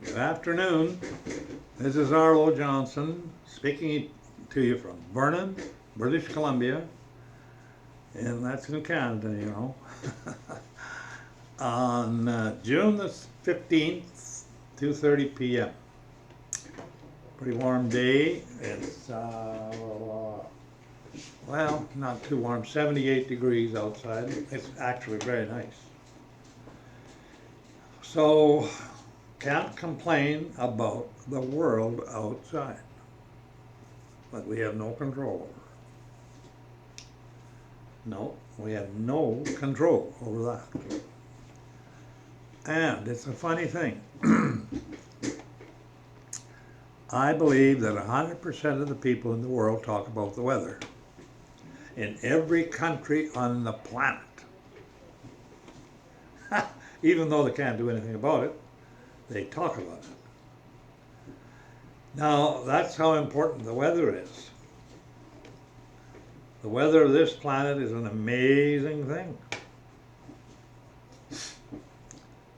Good afternoon. This is Arlo Johnson speaking to you from Vernon, British Columbia, and that's in Canada, you know. On June the 15th, 2:30 p.m. Pretty warm day. It's well, not too warm, 78 degrees outside. It's actually very nice. So, can't complain about the world outside that we have no control over. No, we have no control over that. And it's a funny thing. I believe that 100% of the people in the world talk about the weather in every country on the planet. Even though they can't do anything about it, they talk about it. Now, that's how important the weather is. The weather of this planet is an amazing thing,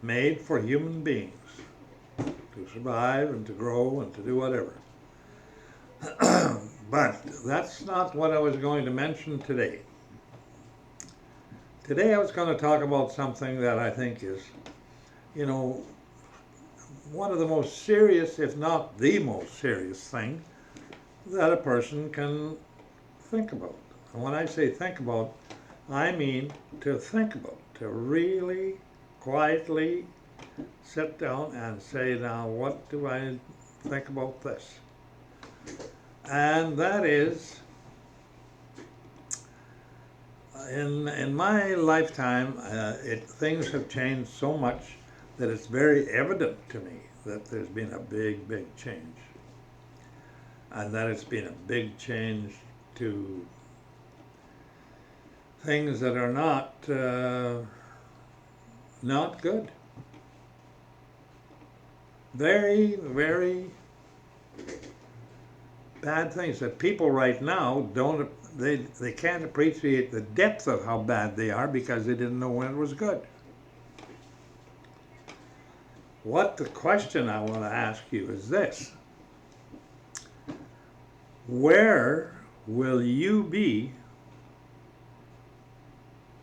made for human beings to survive and to grow and to do whatever. But that's not what I was going to mention today. Today I was going to talk about something that I think is, one of the most serious, if not the most serious thing that a person can think about. And when I say think about, I mean to think about, to really quietly sit down and say, now what do I think about this? And that is, in my lifetime, things have changed so much that it's very evident to me that there's been a big, big change. And that it's been a big change to things that are not good. Very, very bad things that people right now they can't appreciate the depth of how bad they are because they didn't know when it was good. What the question I want to ask you is this: where will you be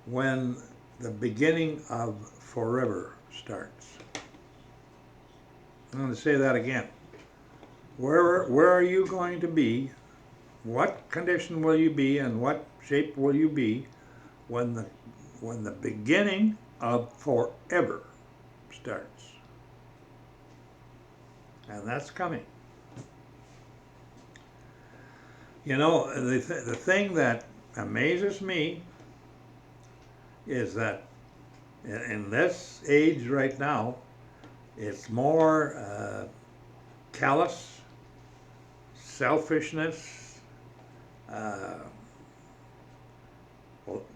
when the beginning of forever starts? I'm going to say that again. Where are you going to be? What condition will you be, and what shape will you be when the beginning of forever starts? And that's coming. You know, the thing that amazes me is that in this age right now, it's more callous, selfishness,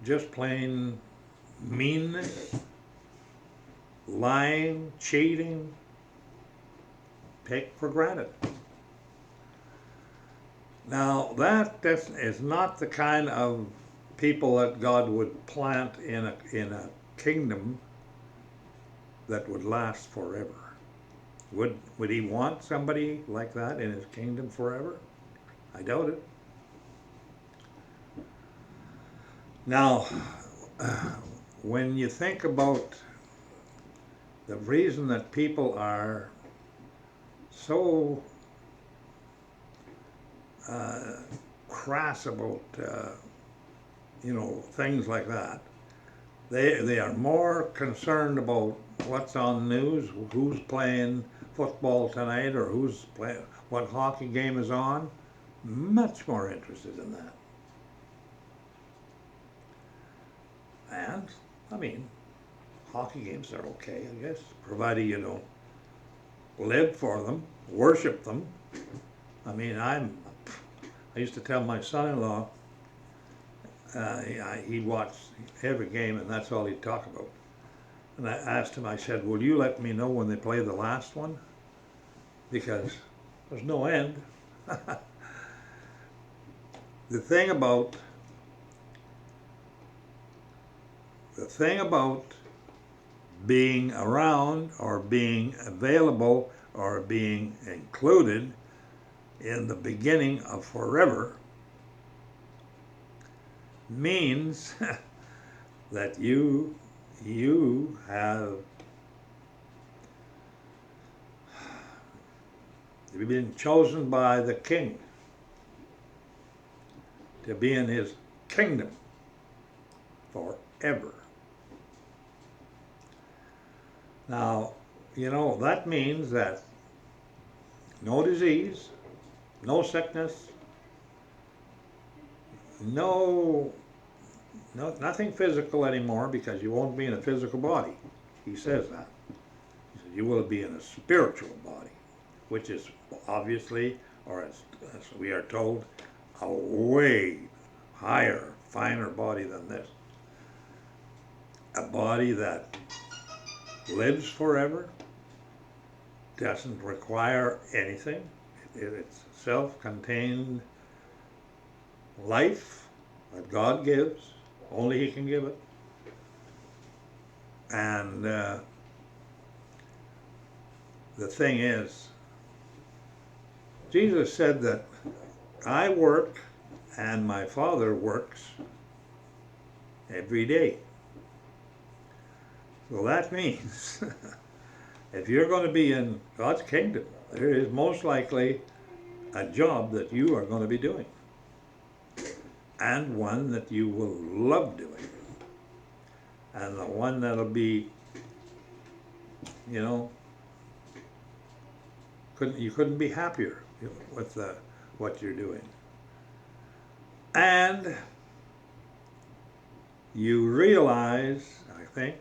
just plain meanness, lying, cheating, take for granted. Now, that is not the kind of people that God would plant in a kingdom that would last forever. Would he want somebody like that in his kingdom forever? I doubt it. Now, when you think about the reason that people are so crass about things like that, they are more concerned about what's on the news, who's playing football tonight, or what hockey game is on. Much more interested in that. And I mean, hockey games are okay, I guess, provided you don't live for them, worship them. I mean, I used to tell my son-in-law, he'd watch every game and that's all he'd talk about. And I asked him, I said, will you let me know when they play the last one? Because there's no end. The thing about being around or being available or being included in the beginning of forever means that you have been chosen by the King to be in his kingdom forever. Now, that means that no disease, no sickness, nothing physical anymore, because you won't be in a physical body. He says that. He says you will be in a spiritual body, which is obviously, or as we are told, a way higher, finer body than this. A body that lives forever, doesn't require anything. It's self-contained life that God gives. Only He can give it. And the thing is, Jesus said that I work and my Father works every day. So that means if you're going to be in God's kingdom, there is most likely a job that you are going to be doing, and one that you will love doing, and the one that'll be, you couldn't be happier with what you're doing. And you realize, I think,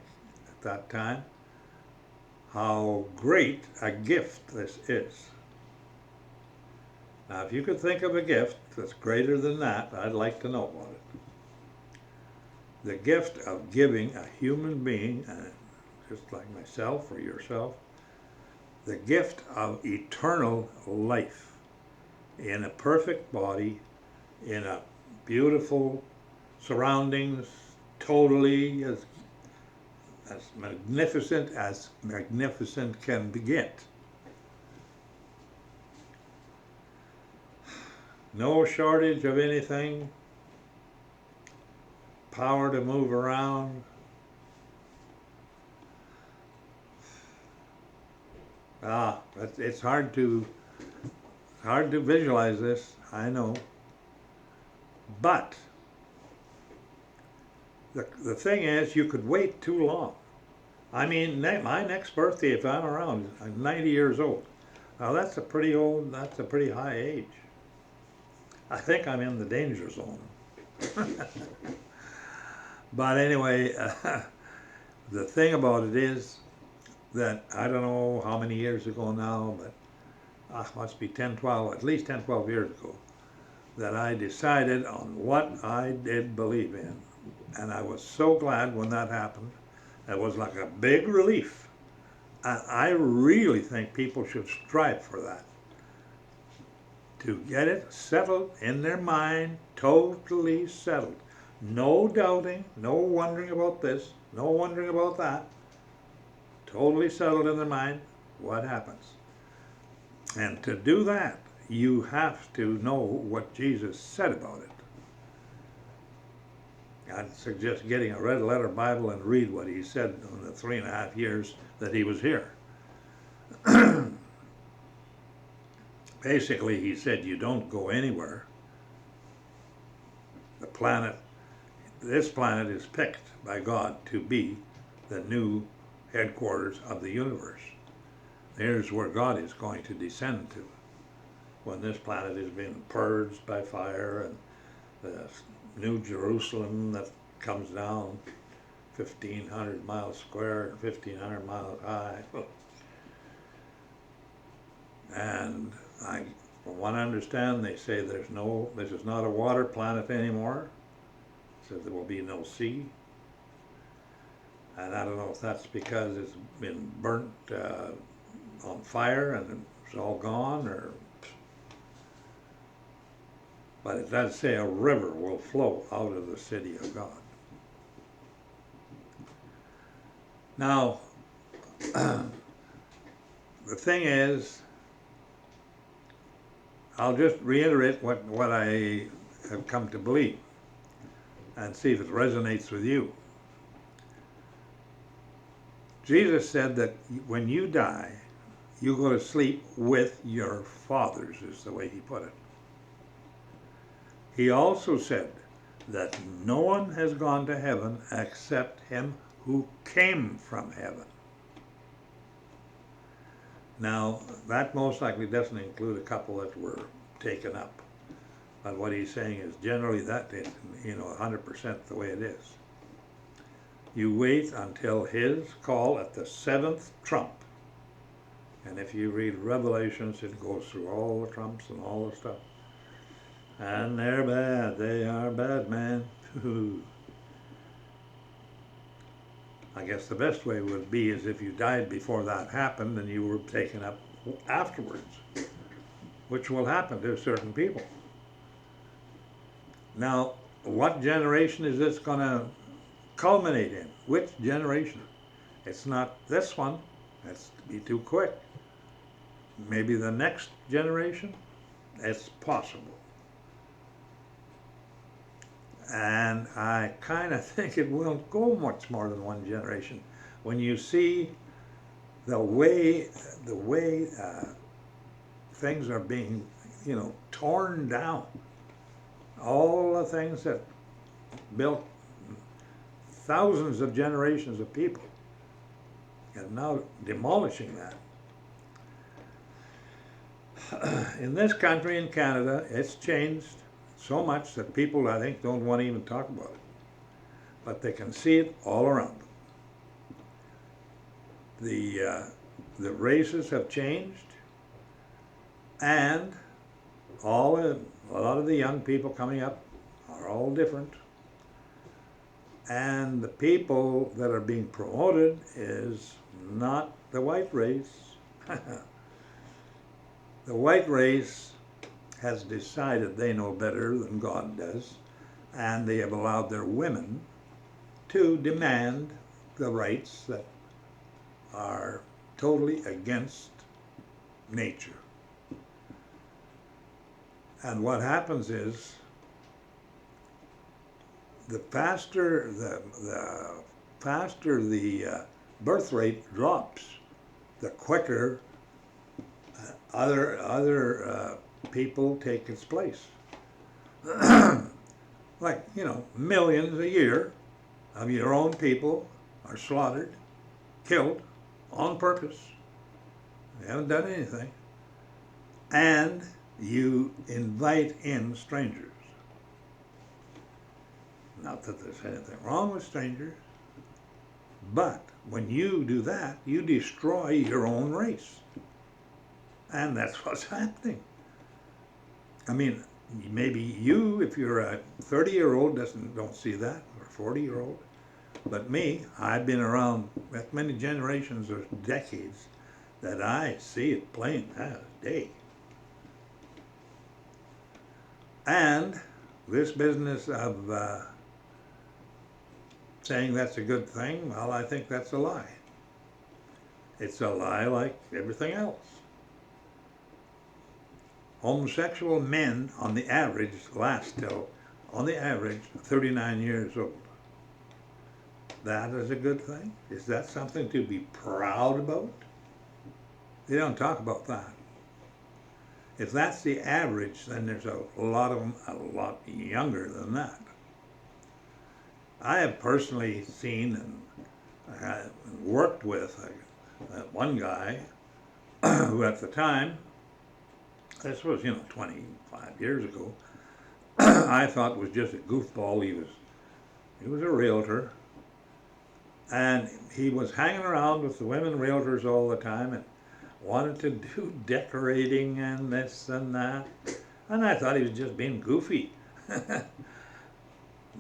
at that time, how great a gift this is. Now, if you could think of a gift that's greater than that, I'd like to know about it. The gift of giving a human being, just like myself or yourself, the gift of eternal life in a perfect body, in a beautiful surroundings, totally as magnificent can get. No shortage of anything, power to move around. It's hard to visualize this, I know. But the thing is, you could wait too long. I mean, my next birthday, if I'm around, I'm 90 years old. Now that's a pretty high age. I think I'm in the danger zone. But anyway, the thing about it is that I don't know how many years ago now, but must be 10, 12, at least 10, 12 years ago, that I decided on what I did believe in. And I was so glad when that happened. It was like a big relief. I really think people should strive for that. To get it settled in their mind, totally settled. No doubting, no wondering about this, no wondering about that. Totally settled in their mind, what happens? And to do that, you have to know what Jesus said about it. I'd suggest getting a red letter Bible and read what he said in the 3.5 years that he was here. Basically, he said you don't go anywhere. This planet is picked by God to be the new headquarters of the universe. There's where God is going to descend to when this planet is being purged by fire, and the New Jerusalem that comes down 1,500 miles square, 1,500 miles high. And from what I understand, they say this is not a water planet anymore. So there will be no sea. And I don't know if that's because it's been burnt on fire and it's all gone, but it does say a river will flow out of the city of God. Now, the thing is, I'll just reiterate what I have come to believe and see if it resonates with you. Jesus said that when you die, you go to sleep with your fathers, is the way he put it. He also said that no one has gone to heaven except him who came from heaven. Now, that most likely doesn't include a couple that were taken up. But what he's saying is generally that is, 100% the way it is. You wait until his call at the 7th trump. And if you read Revelations, it goes through all the trumps and all the stuff. And they're bad. They are bad, man. I guess the best way would be is if you died before that happened and you were taken up afterwards, which will happen to certain people. Now, what generation is this going to culminate in? Which generation? It's not this one. That's to be too quick. Maybe the next generation? It's possible. And I kind of think it won't go much more than one generation. When you see the way things are being, torn down, all the things that built thousands of generations of people, and now demolishing that. In this country, in Canada, it's changed so much that people, I think, don't want to even talk about it. But they can see it all around them. The races have changed, and a lot of the young people coming up are all different. And the people that are being promoted is not the white race. The white race has decided they know better than God does, and they have allowed their women to demand the rights that are totally against nature. And what happens is, the faster the birth rate drops, the quicker other people take its place. Like, millions a year of your own people are slaughtered, killed on purpose. They haven't done anything. And you invite in strangers. Not that there's anything wrong with strangers, but when you do that, you destroy your own race. And that's what's happening. I mean, maybe you, if you're a 30-year-old, don't see that, or 40-year-old. But me, I've been around that many generations or decades that I see it plain as day. And this business of saying that's a good thing, well, I think that's a lie. It's a lie like everything else. Homosexual men, on the average, last till, on the average, 39 years old. That is a good thing? Is that something to be proud about? They don't talk about that. If that's the average, then there's a lot of them a lot younger than that. I have personally seen and worked with one guy who at the time, this was 25 years ago, I thought was just a goofball. He was a realtor, and he was hanging around with the women realtors all the time and wanted to do decorating and this and that, and I thought he was just being goofy.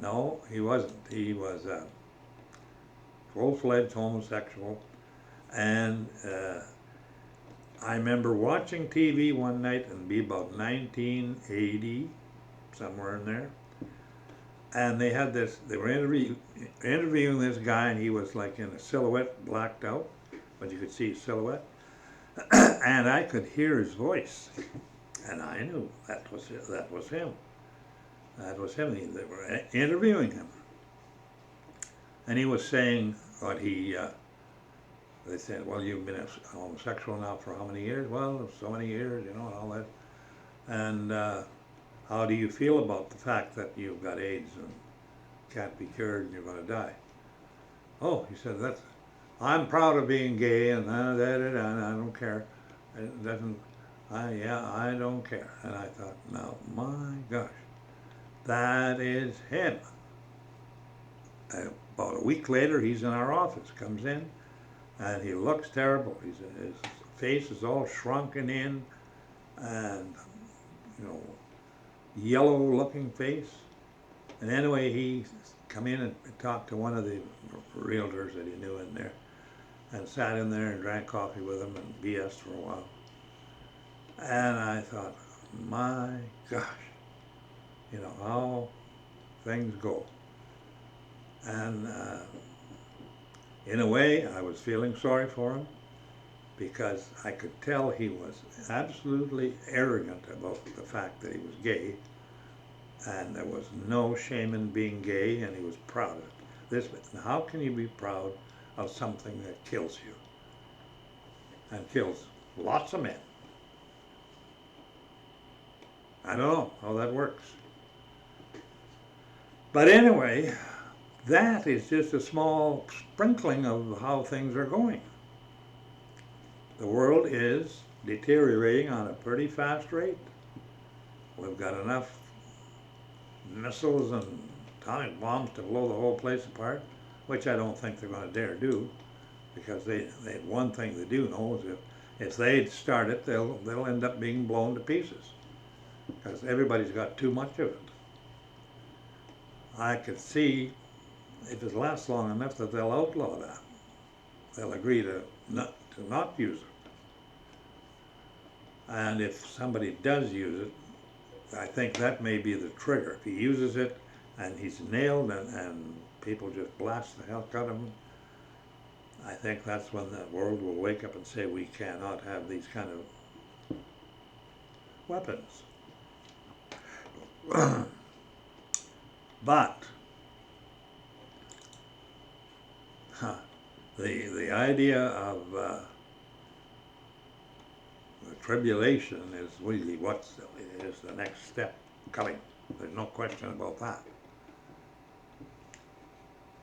No, he wasn't. He was a full-fledged homosexual, and I remember watching TV one night, and be about 1980, somewhere in there, and they had this, they were interviewing this guy, and he was like in a silhouette, blacked out, but you could see his silhouette, And I could hear his voice, and I knew that was him. That was him. They were interviewing him, and he was saying what he. They said, "Well, you've been a homosexual now for how many years?" "Well, so many years, and all that." And how do you feel about the fact that you've got AIDS and can't be cured and you're going to die? "Oh," he said, I'm proud of being gay and I don't care. It doesn't, I don't care." And I thought, now, my gosh, that is him. And about a week later, he's in our office, comes in, and he looks terrible. His face is all shrunken in and, yellow looking face. And anyway, he come in and talked to one of the realtors that he knew in there, and sat in there and drank coffee with him and BS'd for a while. And I thought, my gosh, how things go. And in a way, I was feeling sorry for him, because I could tell he was absolutely arrogant about the fact that he was gay, and there was no shame in being gay, and he was proud of it. How can you be proud of something that kills you and kills lots of men? I don't know how that works. But anyway, that is just a small sprinkling of how things are going. The world is deteriorating on a pretty fast rate. We've got enough missiles and atomic bombs to blow the whole place apart, which I don't think they're going to dare do, because they one thing they do know is if they start it, they'll end up being blown to pieces, because everybody's got too much of it. I could see, if it lasts long enough, that they'll outlaw that. They'll agree to not use it. And if somebody does use it, I think that may be the trigger. If he uses it and he's nailed and people just blast the hell out of him, I think that's when the world will wake up and say, we cannot have these kind of weapons. But the idea of the tribulation is really is the next step coming. There's no question about that.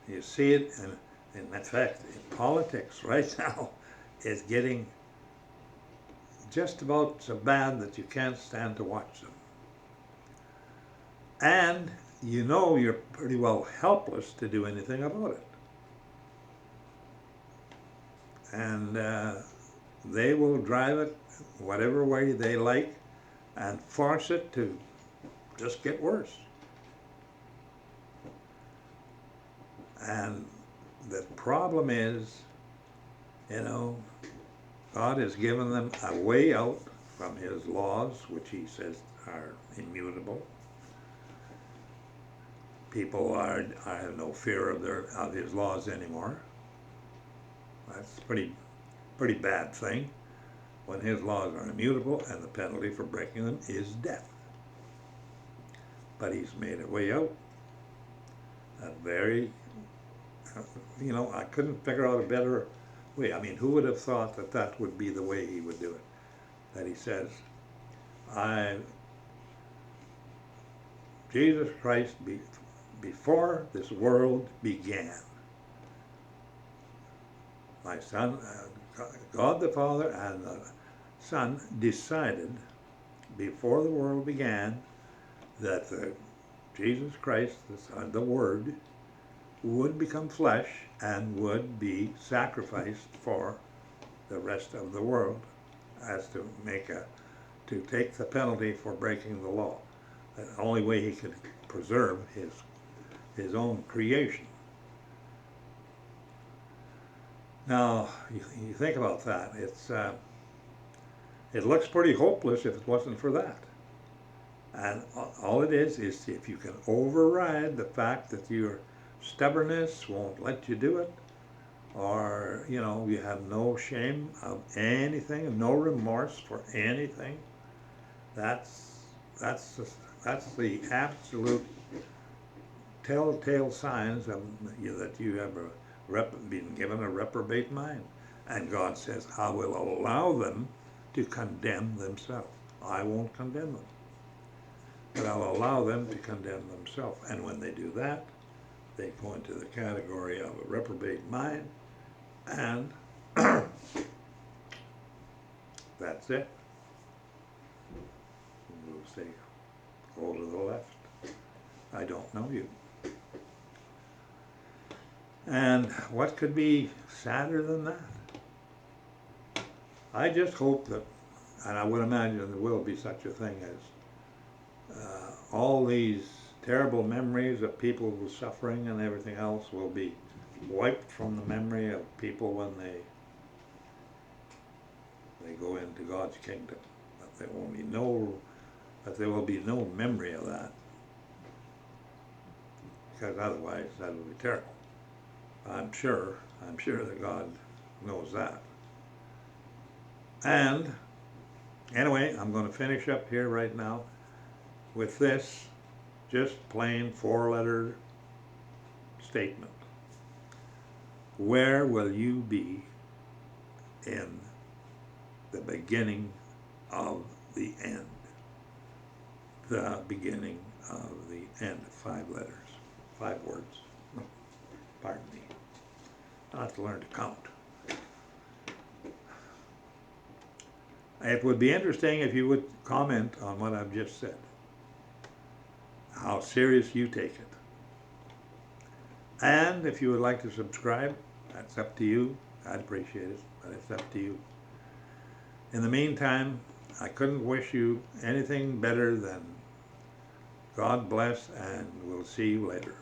You see it, and in fact, in politics right now, is getting just about so bad that you can't stand to watch them. And you're pretty well helpless to do anything about it. And they will drive it whatever way they like and force it to just get worse. And the problem is, God has given them a way out from his laws, which he says are immutable. People have no fear of his laws anymore. That's a pretty bad thing, when his laws are immutable and the penalty for breaking them is death. But he's made a way out. A very, I couldn't figure out a better way. I mean, who would have thought that would be the way he would do it? That he says, Jesus Christ, before this world began, my Son, God the Father and the Son decided before the world began that Jesus Christ, the Son, the Word, would become flesh and would be sacrificed for the rest of the world, as to take the penalty for breaking the law. The only way he could preserve his own creation. Now, you think about that. It looks pretty hopeless if it wasn't for that. And all it is if you can override the fact that your stubbornness won't let you do it, or, you know, you have no shame of anything, no remorse for anything, that's, that's, the, that's the absolute telltale signs of that you have been given a reprobate mind. And God says, I will allow them to condemn themselves. I won't condemn them, but I'll allow them to condemn themselves. And when they do that, they go into the category of a reprobate mind, and that's it. We'll say, go to the left. I don't know you. And what could be sadder than that? I just hope that, and I would imagine there will be such a thing as all these terrible memories of people suffering and everything else will be wiped from the memory of people when they go into God's kingdom. That there will be no memory of that, because otherwise that would be terrible. I'm sure that God knows that. And anyway, I'm going to finish up here right now with this just plain 4-letter statement. Where will you be in the beginning of the end? The beginning of the end. 5 letters, 5 words. No, pardon me. I'll have to learn to count. It would be interesting if you would comment on what I've just said, how serious you take it. And if you would like to subscribe, that's up to you. I'd appreciate it, but it's up to you. In the meantime, I couldn't wish you anything better than God bless, and we'll see you later.